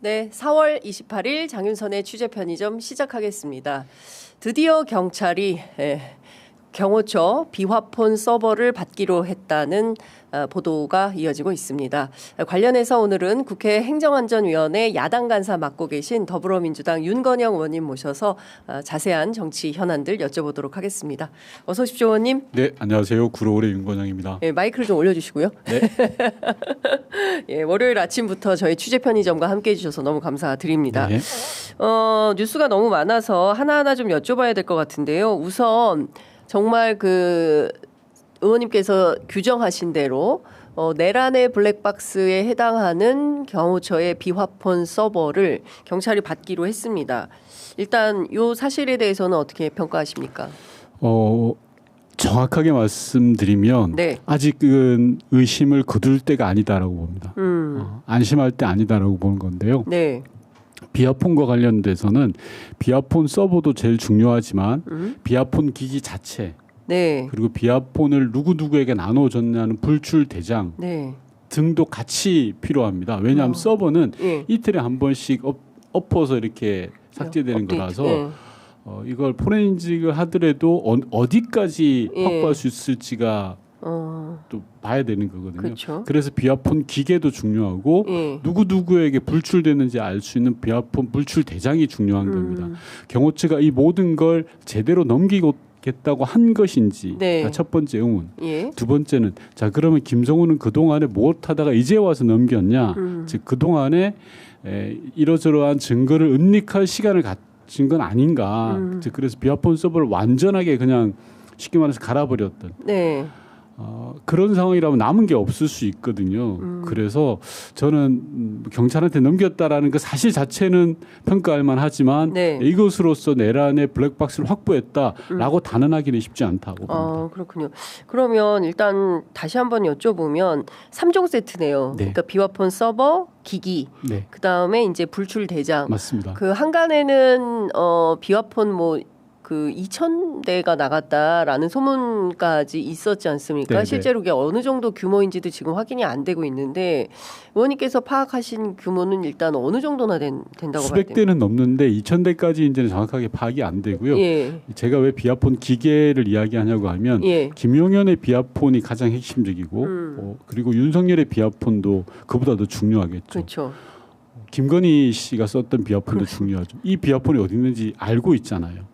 네, 4월 28일 장윤선의 취재 편의점 시작하겠습니다. 드디어 경찰이 경호처 비화폰 서버를 받기로 했다는 보도가 이어지고 있습니다. 관련해서 오늘은 국회 행정안전위원회 야당 간사 맡고 계신 더불어민주당 윤건영 의원님 모셔서 자세한 정치 현안들 여쭤보도록 하겠습니다. 어서 오십시오, 의원님. 네, 안녕하세요. 구로울의 윤건영입니다. 네, 마이크를 좀 올려주시고요. 네. 예, 월요일 아침부터 저희 취재 편의점과 함께해 주셔서 너무 감사드립니다. 네. 뉴스가 너무 많아서 하나하나 좀 여쭤봐야 될 것 같은데요. 우선 정말 그 의원님께서 규정하신 대로 내란의 블랙박스에 해당하는 경호처의 비화폰 서버를 경찰이 받기로 했습니다. 일단 이 사실에 대해서는 어떻게 평가하십니까? 정확하게 말씀드리면 네. 아직은 의심을 거둘 때가 아니다라고 봅니다. 안심할 때 아니다라고 보는 건데요. 네. 비화폰과 관련돼서는 비화폰 서버도 제일 중요하지만 비화폰 기기 자체 네. 그리고 비화폰을 누구누구에게 나눠줬냐는 불출 대장 네. 등도 같이 필요합니다. 왜냐하면 서버는 예. 이틀에 한 번씩 엎어서 이렇게 삭제되는 업데이트. 거라서 네. 이걸 포렌식을 하더라도 어디까지 예. 확보할 수 있을지가 또 봐야 되는 거거든요. 그렇죠. 그래서 비화폰 기계도 중요하고 예. 누구누구에게 불출되는지 알 수 있는 비화폰 불출 대장이 중요한 겁니다. 경호처가 이 모든 걸 제대로 넘기겠다고 한 것인지 네. 첫 번째 의문. 예. 두 번째는 자 그러면 김성훈은 그동안에 무엇하다가 이제 와서 넘겼냐. 즉 그동안에 이러저러한 증거를 은닉할 시간을 가진 건 아닌가. 즉 그래서 비화폰 서버를 완전하게 그냥 쉽게 말해서 갈아버렸던 네. 그런 상황이라면 남은 게 없을 수 있거든요. 그래서 저는 경찰한테 넘겼다라는 그 사실 자체는 평가할 만하지만 네. 이것으로서 내란의 블랙박스를 확보했다라고 단언하기는 쉽지 않다고 봅니다. 그렇군요. 그러면 일단 다시 한번 여쭤보면 3종 세트네요. 네. 그러니까 비화폰 서버, 기기, 네, 그다음에 이제 불출 대장. 맞습니다. 그 한간에는 비화폰 그 2,000대가 나갔다라는 소문까지 있었지 않습니까? 네, 실제로 그게 어느 정도 규모인지도 지금 확인이 안 되고 있는데 의원님께서 파악하신 규모는 일단 어느 정도나 된다고 봐야 수백 됩니까? 대는 넘는데 2,000대까지 이제는 정확하게 파악이 안 되고요. 예. 제가 왜 비화폰 기계를 이야기하냐고 하면 예. 김용현의 비화폰이 가장 핵심적이고 그리고 윤석열의 비화폰도 그보다 더 중요하겠죠. 그렇죠. 김건희 씨가 썼던 비화폰도 중요하죠. 이 비화폰이 어디 있는지 알고 있잖아요.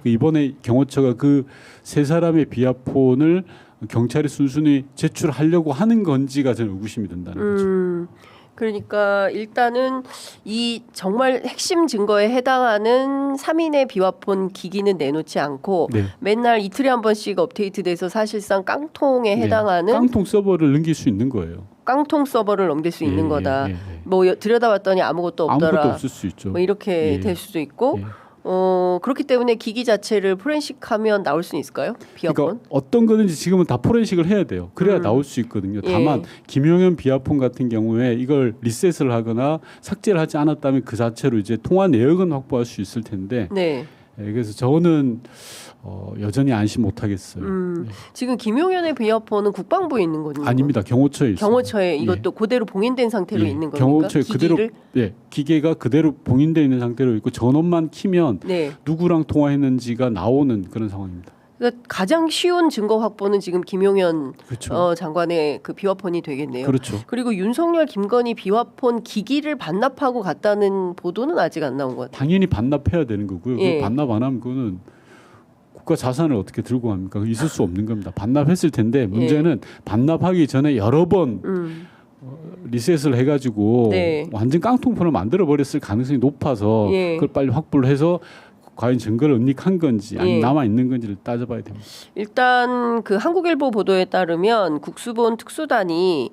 이번에 경호처가 그 세 사람의 비화폰을 경찰에 순순히 제출하려고 하는 건지가 저는 의구심이 든다는 거죠. 그러니까 일단은 이 정말 핵심 증거에 해당하는 3인의 비화폰 기기는 내놓지 않고 네. 맨날 이틀에 한 번씩 업데이트돼서 사실상 깡통에 네. 해당하는 깡통 서버를 넘길 수 있는 거예요. 깡통 서버를 넘길 수 있는 거다. 뭐 들여다봤더니 아무것도 없더라. 아무것도 없을 수 있죠. 뭐 이렇게 예. 될 수도 있고 예. 그렇기 때문에 기기 자체를 포렌식하면 나올 수는 있을까요? 비화폰? 그러니까 어떤 거든지 지금은 다 포렌식을 해야 돼요. 그래야 나올 수 있거든요. 다만 예. 김용현 비화폰 같은 경우에 이걸 리셋을 하거나 삭제를 하지 않았다면 그 자체로 이제 통화 내역은 확보할 수 있을 텐데 네. 그래서 저는 여전히 안심 못하겠어요. 지금 김용현의 비화폰은 국방부에 있는 거죠? 아닙니다. 경호처에 있습니다. 경호처에 이것도 그대로 봉인된 상태로 예. 있는 겁니까? 경호처에 기기를? 그대로 기계가 그대로 봉인되어 있는 상태로 있고 전원만 키면 네. 누구랑 통화했는지가 나오는 그런 상황입니다. 그러니까 가장 쉬운 증거 확보는 지금 김용현 그렇죠. 장관의 그 비화폰이 되겠네요. 그렇죠. 그리고 윤석열, 김건희 비화폰 기기를 반납하고 갔다는 보도는 아직 안 나온 것 같아요. 당연히 반납해야 되는 거고요. 예. 그 반납 안 하면 그거는 국가 자산을 어떻게 들고 갑니까? 있을 수 없는 겁니다. 반납했을 텐데 문제는 반납하기 전에 여러 번 리셋을 해가지고 네. 완전 깡통폰을 만들어 버렸을 가능성이 높아서 예. 그걸 빨리 확보를 해서 과연 증거를 은닉한 건지 아니면 예. 남아 있는 건지를 따져봐야 됩니다. 일단 그 한국일보 보도에 따르면 국수본 특수단이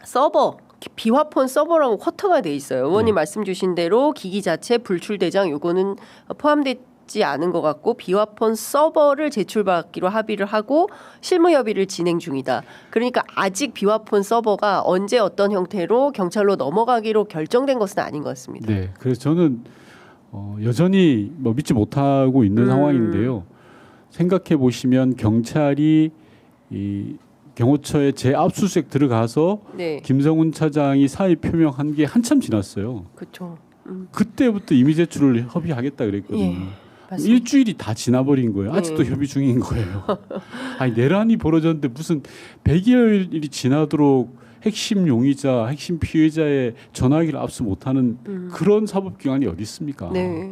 서버 비화폰 서버라고 쿼터가 돼 있어요. 의원님 말씀 주신 대로 기기 자체 불출 대장 요거는 포함되지 않은 것 같고 비화폰 서버를 제출받기로 합의를 하고 실무 협의를 진행 중이다. 그러니까 아직 비화폰 서버가 언제 어떤 형태로 경찰로 넘어가기로 결정된 것은 아닌 것 같습니다. 네, 그래서 저는 여전히 뭐 믿지 못하고 있는 상황인데요. 생각해 보시면 경찰이 경호처에 재압수수색 들어가서 네. 김성훈 차장이 사의 표명한 게 한참 지났어요. 그렇죠. 그때부터 이미 제출을 협의하겠다 그랬거든요. 예. 맞습니다. 일주일이 다 지나버린 거예요. 아직도 협의 중인 거예요. 아니 내란이 벌어졌는데 무슨 100여일이 지나도록 핵심 용의자, 핵심 피해자의 전화기를 압수 못하는 그런 사법기관이 어디 있습니까? 네.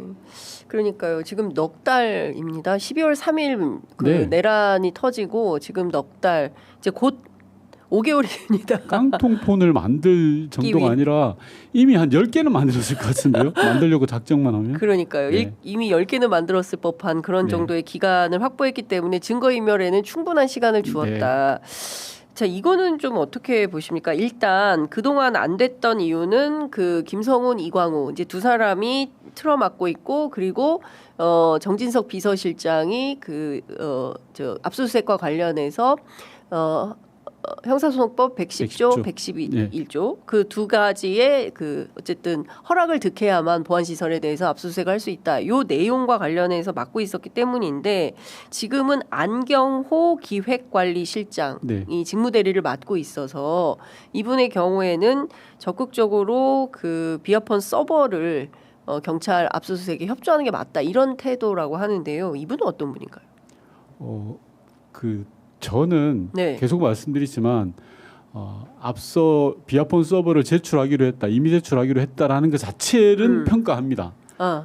그러니까요. 지금 넉 달입니다. 12월 3일 그 네. 내란이 터지고 지금 넉 달, 이제 곧 5개월입니다. 깡통폰을 만들 정도가 끼위. 아니라 이미 한 10개는 만들었을 것 같은데요. 만들려고 작정만 하면. 그러니까요. 네. 이미 10개는 만들었을 법한 그런 네. 정도의 기간을 확보했기 때문에 증거인멸에는 충분한 시간을 주었다. 자, 이거는 좀 어떻게 보십니까? 일단 그동안 안 됐던 이유는 그 김성훈, 이광우 이제 두 사람이 틀어막고 있고, 그리고 정진석 비서실장이 저 압수수색과 관련해서 형사소송법 110조, 111조 그 두 가지의 그 어쨌든 허락을 득해야만 보안시설에 대해서 압수수색을 할 수 있다. 요 내용과 관련해서 맡고 있었기 때문인데 지금은 안경호 기획관리실장이 네. 직무대리를 맡고 있어서 이분의 경우에는 적극적으로 그 비어폰 서버를 경찰 압수수색에 협조하는 게 맞다. 이런 태도라고 하는데요. 이분은 어떤 분인가요? 저는 네. 계속 말씀드리지만 앞서 비아폰 서버를 제출하기로 했다, 이미 제출하기로 했다라는 것 자체는 평가합니다.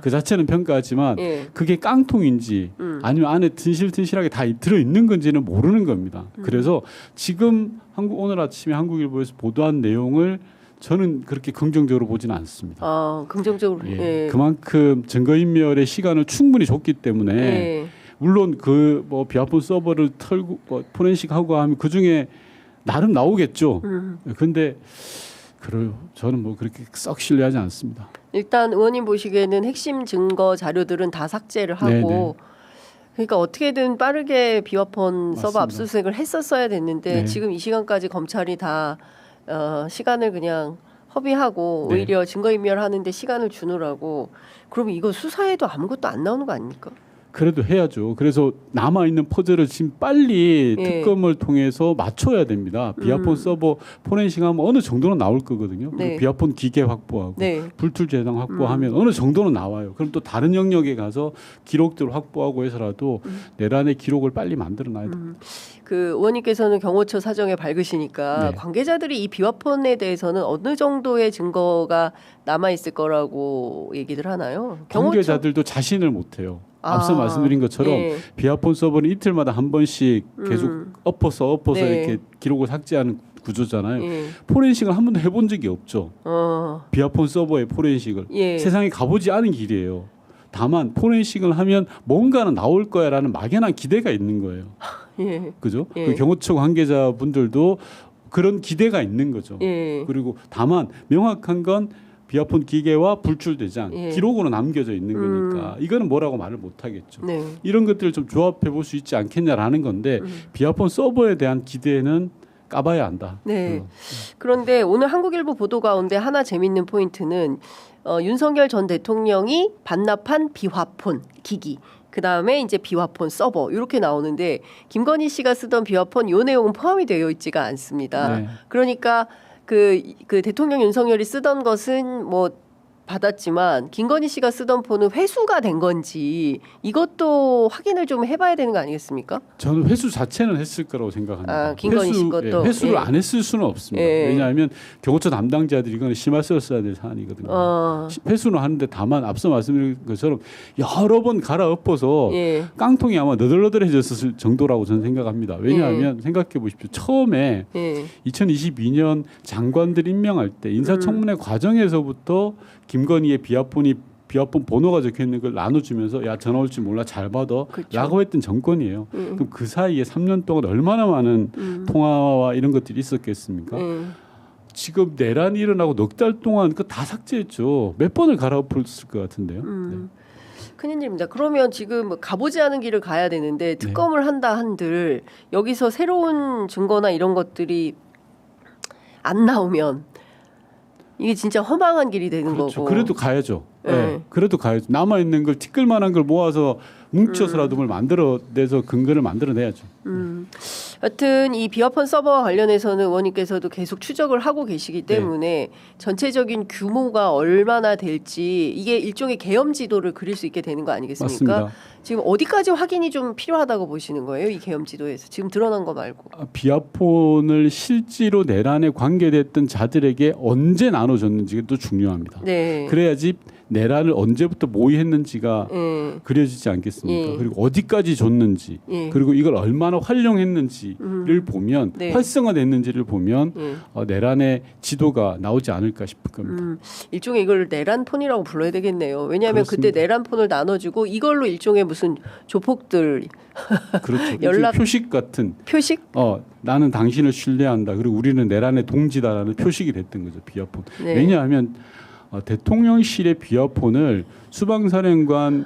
그 자체는 평가하지만 예. 그게 깡통인지 아니면 안에 튼실튼실하게 다 들어 있는 건지는 모르는 겁니다. 그래서 지금 오늘 아침에 한국일보에서 보도한 내용을 저는 그렇게 긍정적으로 보지는 않습니다. 긍정적으로. 예. 그만큼 증거인멸의 시간을 충분히 줬기 때문에. 예. 물론 그 뭐 비아폰 서버를 털고 포렌식 하고 하면 그 중에 나름 나오겠죠. 근데 저는 뭐 그렇게 썩 신뢰하지 않습니다. 일단 의원님 보시기에는 핵심 증거 자료들은 다 삭제를 하고, 네네. 그러니까 어떻게든 빠르게 비어폰 서버 맞습니다. 압수수색을 했었어야 됐는데 네. 지금 이 시간까지 검찰이 다 시간을 그냥 허비하고 네. 오히려 증거인멸하는데 시간을 주느라고, 그럼 이거 수사에도 아무것도 안 나오는 거 아닙니까? 그래도 해야죠. 그래서 남아 있는 퍼즐을 지금 빨리 예. 특검을 통해서 맞춰야 됩니다. 비아폰 서버 포렌식하면 어느 정도는 나올 거거든요. 네. 그리고 비아폰 기계 확보하고 네. 불툴 재단 확보하면 어느 정도는 나와요. 그럼 또 다른 영역에 가서 기록들을 확보하고 해서라도 내란의 기록을 빨리 만들어놔야 됩니다. 그 의원님께서는 경호처 사정에 밝으시니까 네. 관계자들이 이 비화폰에 대해서는 어느 정도의 증거가 남아 있을 거라고 얘기들 하나요? 관계자들도 자신을 못해요. 앞서 말씀드린 것처럼 예. 비아폰 서버는 이틀마다 한 번씩 계속 엎어서 네. 이렇게 기록을 삭제하는 구조잖아요. 예. 포렌식을 한 번도 해본 적이 없죠. 비아폰 서버의 포렌식을 예. 세상에 가보지 않은 길이에요. 다만 포렌식을 하면 뭔가는 나올 거야라는 막연한 기대가 있는 거예요. 예. 그죠? 예. 그 경호처 관계자분들도 그런 기대가 있는 거죠. 예. 그리고 다만 명확한 건 비아폰 기계와 불출 대장 예. 기록으로 남겨져 있는 거니까 이거는 뭐라고 말을 못 하겠죠. 네. 이런 것들을 좀 조합해 볼 수 있지 않겠냐라는 건데 비아폰 서버에 대한 기대는 까봐야 한다. 네. 그런데 오늘 한국일보 보도 가운데 하나 재밌는 포인트는 윤석열 전 대통령이 반납한 비화폰 기기, 그 다음에 이제 비화폰 서버 이렇게 나오는데 김건희 씨가 쓰던 비화폰 요 내용은 포함이 되어 있지가 않습니다. 네. 그러니까 그 대통령 윤석열이 쓰던 것은 뭐 받았지만 김건희 씨가 쓰던 폰은 회수가 된 건지 이것도 확인을 좀 해봐야 되는 거 아니겠습니까? 저는 회수 자체는 했을 거라고 생각합니다. 김건희 씨 것도. 회수를 예. 안 했을 수는 없습니다. 예. 왜냐하면 경호처 담당자들이 이거는 심할서를 써야 될 사안이거든요. 회수는 하는데 다만 앞서 말씀드린 것처럼 여러 번 갈아엎어서 예. 깡통이 아마 너덜너덜해졌을 정도라고 저는 생각합니다. 왜냐하면 생각해 보십시오. 처음에 예. 2022년 장관들 임명할 때 인사청문회 과정에서부터 김건희의 비아폰 번호가 적혀 있는 걸 나눠주면서 야 전화 올지 몰라 잘 받아 그렇죠. 라고 했던 정권이에요. 그럼 그 사이에 3년 동안 얼마나 많은 통화와 이런 것들이 있었겠습니까? 지금 내란이 일어나고 넉 달 동안 그거 다 삭제했죠. 몇 번을 갈아엎었을 것 같은데요. 네. 큰일입니다. 그러면 지금 가보지 않은 길을 가야 되는데 특검을 한다 한들 여기서 새로운 증거나 이런 것들이 안 나오면 이게 진짜 허망한 길이 되는 그렇죠. 거고. 그래도 가야죠. 네. 네. 그래도 가야죠. 남아 있는 걸 티끌만한 걸 모아서 뭉쳐서라도 뭘 만들어내서 근거를 만들어내야죠. 여튼 이 비화폰 서버와 관련해서는 의원님께서도 계속 추적을 하고 계시기 때문에 전체적인 규모가 얼마나 될지 이게 일종의 계엄 지도를 그릴 수 있게 되는 거 아니겠습니까? 맞습니다. 지금 어디까지 확인이 좀 필요하다고 보시는 거예요? 이 계엄 지도에서 지금 드러난 거 말고. 비화폰을 실제로 내란에 관계됐던 자들에게 언제 나눠줬는지가 또 중요합니다. 네. 그래야지 내란을 언제부터 모의했는지가 그려지지 않겠습니까? 예. 그리고 어디까지 줬는지, 예. 그리고 이걸 얼마나 활용했는지를 보면, 네. 활성화됐는지를 보면 예. 내란의 지도가 나오지 않을까 싶을 겁니다. 일종의 이걸 내란폰이라고 불러야 되겠네요. 왜냐하면 그렇습니다. 그때 내란폰을 나눠주고 이걸로 일종의 무슨 조폭들 그렇죠. 연락- 표식 같은. 표식? 나는 당신을 신뢰한다. 그리고 우리는 내란의 동지다라는 표식이 됐던 거죠. 비화폰. 네. 왜냐하면 대통령실의 비화폰을 수방사령관이나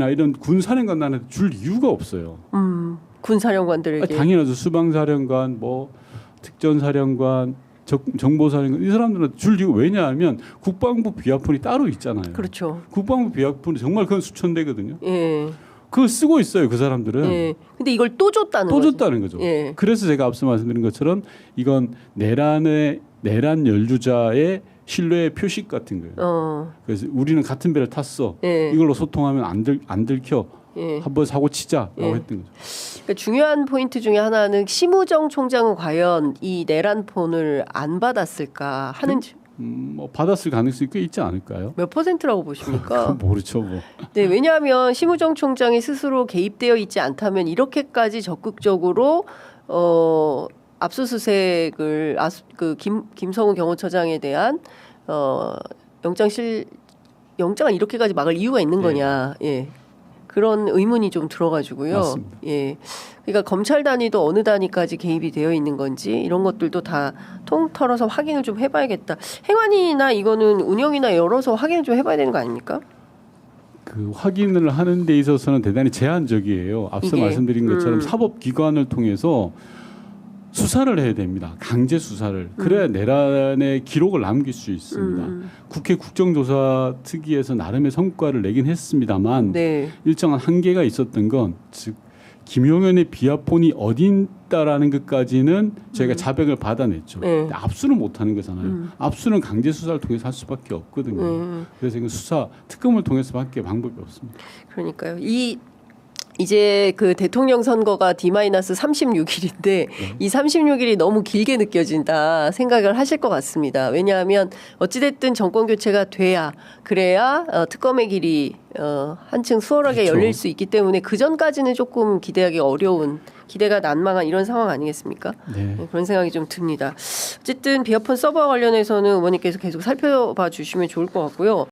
이런 군사령관한테 줄 이유가 없어요. 군사령관들에게. 당연하죠. 수방사령관, 뭐 특전사령관, 정보사령관 이 사람들한테 줄 이유 왜냐하면 국방부 비화폰이 따로 있잖아요. 그렇죠. 국방부 비화폰이 정말 그건 수천 대거든요. 예. 그걸 쓰고 있어요. 그 사람들은. 예. 근데 이걸 또 줬다는 또 거죠. 줬다는 거죠. 예. 그래서 제가 앞서 말씀드린 것처럼 이건 내란 연루자의 신뢰의 표식 같은 거예요. 그래서 우리는 같은 배를 탔어. 예. 이걸로 소통하면 안 들켜. 예. 한번 사고 치자라고 예. 했던 거죠. 그러니까 중요한 포인트 중에 하나는 심우정 총장은 과연 이 내란폰을 안 받았을까 하는 뭐 받았을 가능성이 꽤 있지 않을까요? 몇 %라고 보십니까? 모르죠, 뭐. 네, 왜냐하면 심우정 총장이 스스로 개입되어 있지 않다면 이렇게까지 적극적으로 압수수색을 김성우 경호처장에 대한 영장을 이렇게까지 막을 이유가 있는 거냐? 예. 그런 의문이 좀 들어가지고요. 맞습니다. 예. 그러니까 검찰 단위도 어느 단위까지 개입이 되어 있는 건지 이런 것들도 다 통털어서 확인을 좀 해봐야겠다. 행안위나 이거는 운영이나 열어서 확인을 좀 해봐야 되는 거 아닙니까? 그 확인을 하는 데 있어서는 대단히 제한적이에요. 앞서 이게, 말씀드린 것처럼 사법기관을 통해서 수사를 해야 됩니다. 강제 수사를. 그래야 내란의 기록을 남길 수 있습니다. 국회 국정조사 특위에서 나름의 성과를 내긴 했습니다만 네. 일정한 한계가 있었던 건 즉 김용현의 비화폰이 어디 있다라는 것까지는 저희가 자백을 받아냈죠. 네. 근데 압수는 못하는 거잖아요. 압수는 강제 수사를 통해서 할 수밖에 없거든요. 그래서 이건 수사 특검을 통해서밖에 방법이 없습니다. 그러니까요. 이제 그 대통령 선거가 D-36일인데 이 36일이 너무 길게 느껴진다 생각을 하실 것 같습니다. 왜냐하면 어찌됐든 정권 교체가 그래야 특검의 길이 한층 수월하게 그렇죠. 열릴 수 있기 때문에 그 전까지는 조금 기대하기 어려운 기대가 난망한 이런 상황 아니겠습니까? 네. 그런 생각이 좀 듭니다. 어쨌든 비화폰 서버 관련해서는 의원님께서 계속 살펴봐 주시면 좋을 것 같고요.